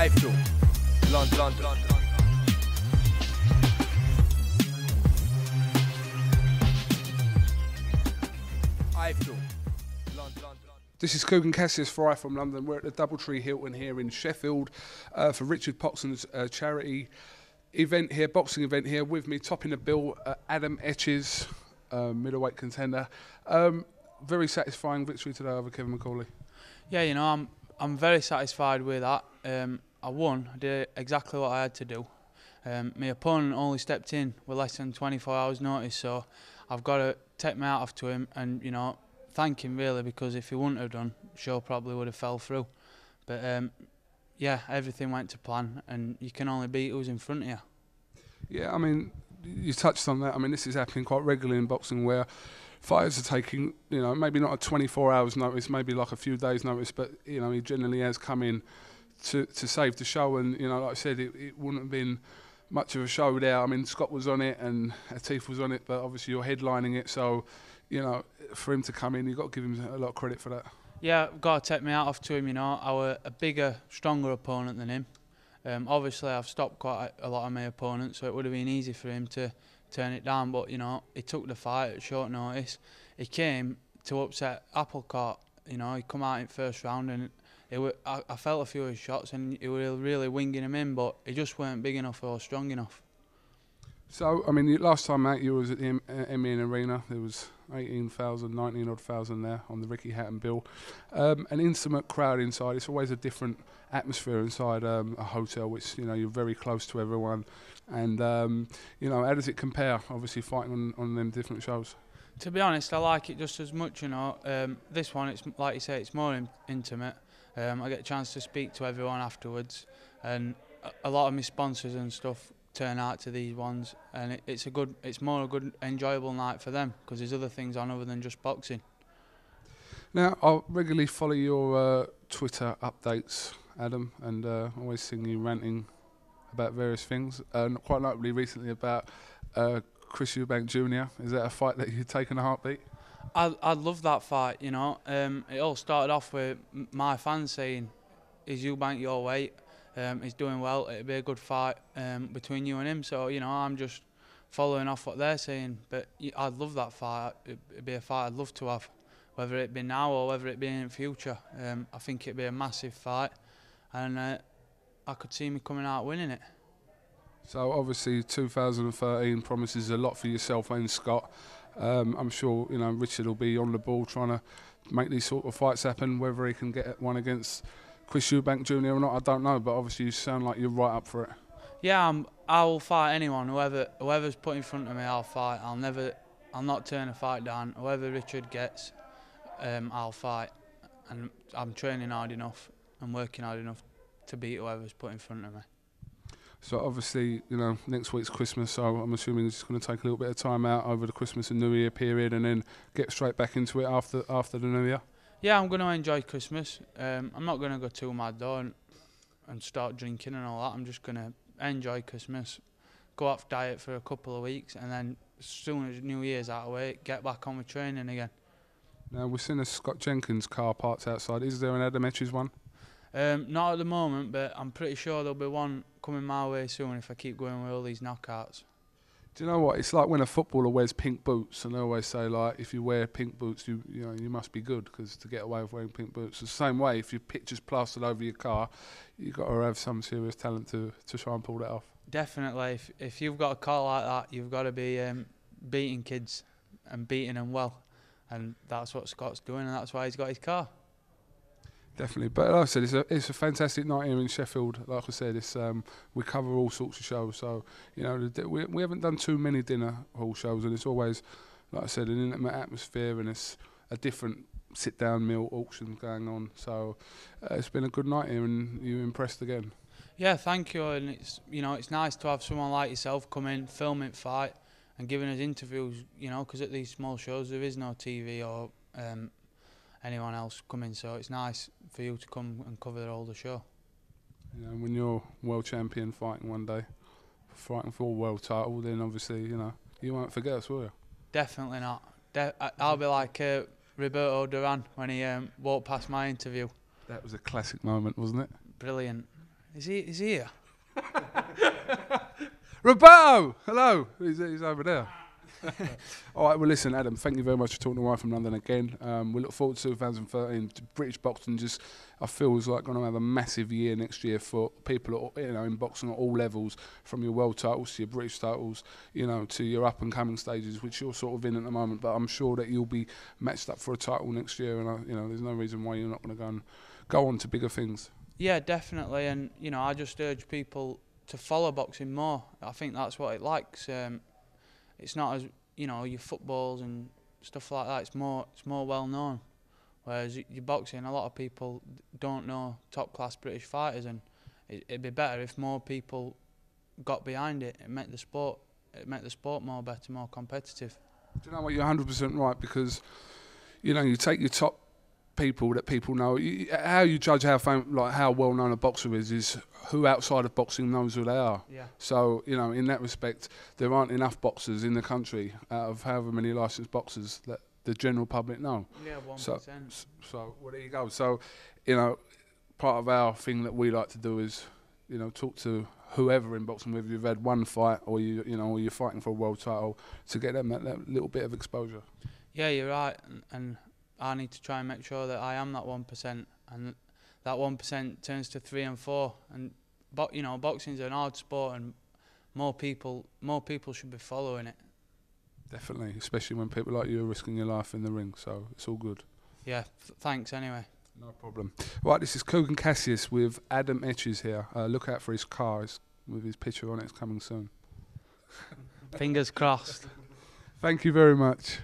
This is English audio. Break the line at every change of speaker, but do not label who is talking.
iFILM, London. iFILM, London.
This is Coogan Cassius for iFILM London. We're at the Doubletree Hilton here in Sheffield for Richard Poxon's charity event here, boxing event here. With me, topping the bill, Adam ETCHES, middleweight contender. Very satisfying victory today over Kevin McCAULEY.
Yeah, you know, I'm very satisfied with that. I won. I did exactly what I had to do. My opponent only stepped in with less than 24 hours notice, so I've got to take my hat off to him and, you know, thank him really, because if he wouldn't have done, show probably would have fell through. But yeah, everything went to plan, and you can only beat who's in front of you.
Yeah, I mean, you touched on that. I mean, this is happening quite regularly in boxing, where fighters are taking, you know, maybe not a 24 hours notice, maybe like a few days notice, but, you know, he generally has come in to save the show. And, you know, like I said, it wouldn't have been much of a show without. I mean, Scott was on it and Atif was on it, but obviously you're headlining it, so, you know, for him to come in, you've got to give him a lot of credit for that.
Yeah, I've got to take my hat off to him, you know. I was a bigger, stronger opponent than him. Obviously, I've stopped quite a lot of my opponents, so it would have been easy for him to turn it down, but, you know, he took the fight at short notice. He came to upset Applecart, you know. He come out in first round, and I felt a few of his shots, and he was really winging him in, but he just weren't big enough or strong enough.
So, I mean, last time out you was at the MEN Arena. There was 18,000, 19-odd thousand there on the Ricky Hatton bill. An intimate crowd inside. It's always a different atmosphere inside a hotel, which, you know, you're very close to everyone. And, you know, how does it compare, obviously, fighting on them different shows?
To be honest, I like it just as much, you know. This one, it's like you say, it's more intimate. I get a chance to speak to everyone afterwards, and a lot of my sponsors and stuff turn out to these ones, and it's more a good, enjoyable night for them, because there's other things on other than just boxing. Now,
I'll regularly follow your Twitter updates, Adam, and always seeing you ranting about various things, quite notably recently about Chris Eubank Jr. Is that a fight that you'd take in a heartbeat?
I'd love that fight, you know. It all started off with my fans saying, "Is Eubank your weight? He's doing well. It'd be a good fight between you and him." So, you know, I'm just following off what they're saying. But I'd love that fight. It'd be a fight I'd love to have, whether it be now or whether it be in the future. I think it'd be a massive fight, and I could see me coming out winning it.
So obviously 2013 promises a lot for yourself and Scott. I'm sure, you know, Richard will be on the ball trying to make these sort of fights happen. Whether he can get one against Chris Eubank Jr. or not, I don't know, but obviously you sound like you're right up for it.
Yeah, I will fight anyone. Whoever's put in front of me, I'll fight. I'll not turn a fight down. Whoever Richard gets, I'll fight. And I'm training hard enough and working hard enough to beat whoever's put in front of me.
So obviously, you know, next week's Christmas, so I'm assuming he's going to take a little bit of time out over the Christmas and New Year period, and then get straight back into it after the New Year.
Yeah, I'm going to enjoy Christmas. I'm not going to go too mad though and start drinking and all that. I'm just going to enjoy Christmas, go off diet for a couple of weeks, and then as soon as New Year's out of the way, get back on with training again.
Now, we've seen a Scott Jenkins car parked outside. Is there an Adam ETCHES one?
Not at the moment, but I'm pretty sure there'll be one coming my way soon if I keep going with all these knockouts.
Do you know what? It's like when a footballer wears pink boots, and they always say, like, if you wear pink boots, you know, you must be good, because to get away with wearing pink boots. It's the same way, if your picture's plastered over your car, you've got to have some serious talent to try and pull that off.
Definitely. If you've got a car like that, you've got to be beating kids and beating them well. And that's what Scott's doing, and that's why he's got his car.
Definitely, but like I said, it's a fantastic night here in Sheffield. Like I said, we cover all sorts of shows, so, you know, we haven't done too many dinner hall shows, and it's always, like I said, an intimate atmosphere, and it's a different sit-down meal auction going on. So it's been a good night here, and you impressed again.
Yeah, thank you, and it's nice to have someone like yourself come in, film it, fight, and giving us interviews. You know, because at these small shows there is no TV or anyone else coming, so it's nice for you to come and cover all the show.
You know, when you're world champion fighting one day, fighting for a world title, then obviously, you know, you won't forget us, will you?
Definitely not. I'll be like Roberto Duran when he walked past my interview.
That was a classic moment, wasn't it?
Brilliant. Is he here?
Roberto! Hello! He's over there. All right, well, listen, Adam, thank you very much for talking to Wine from London again. We look forward to 2013. British boxing just, I feel, is like going to have a massive year next year for people, in boxing at all levels, from your world titles to your British titles, to your up-and-coming stages, which you're sort of in at the moment. But I'm sure that you'll be matched up for a title next year, and there's no reason why you're not going to go on to bigger things.
Yeah, definitely, and I just urge people to follow boxing more. I think that's what it likes. It's not as your footballs and stuff like that. It's more well known. Whereas your boxing, a lot of people don't know top class British fighters, and it'd be better if more people got behind it. It make the sport more better, more competitive.
Do you know what? You're 100% right, because you take your top people that people know. How you judge how well known a boxer is who outside of boxing knows who they are.
Yeah.
So in that respect, there aren't enough boxers in the country out of however many licensed boxers that the general public know.
Yeah, 1%.
So well, there you go. So part of our thing that we like to do is talk to whoever in boxing, whether you've had one fight or you're fighting for a world title, to get them that little bit of exposure.
Yeah, you're right, and I need to try and make sure that I am that 1%, and that 1% turns to 3 and 4. And boxing's an hard sport, and more people should be following it.
Definitely, especially when people like you are risking your life in the ring. So it's all good.
Yeah, thanks anyway.
No problem. Right, this is Kugan Cassius with Adam ETCHES here. Look out for his car with his picture on it. It's coming soon.
Fingers crossed.
Thank you very much.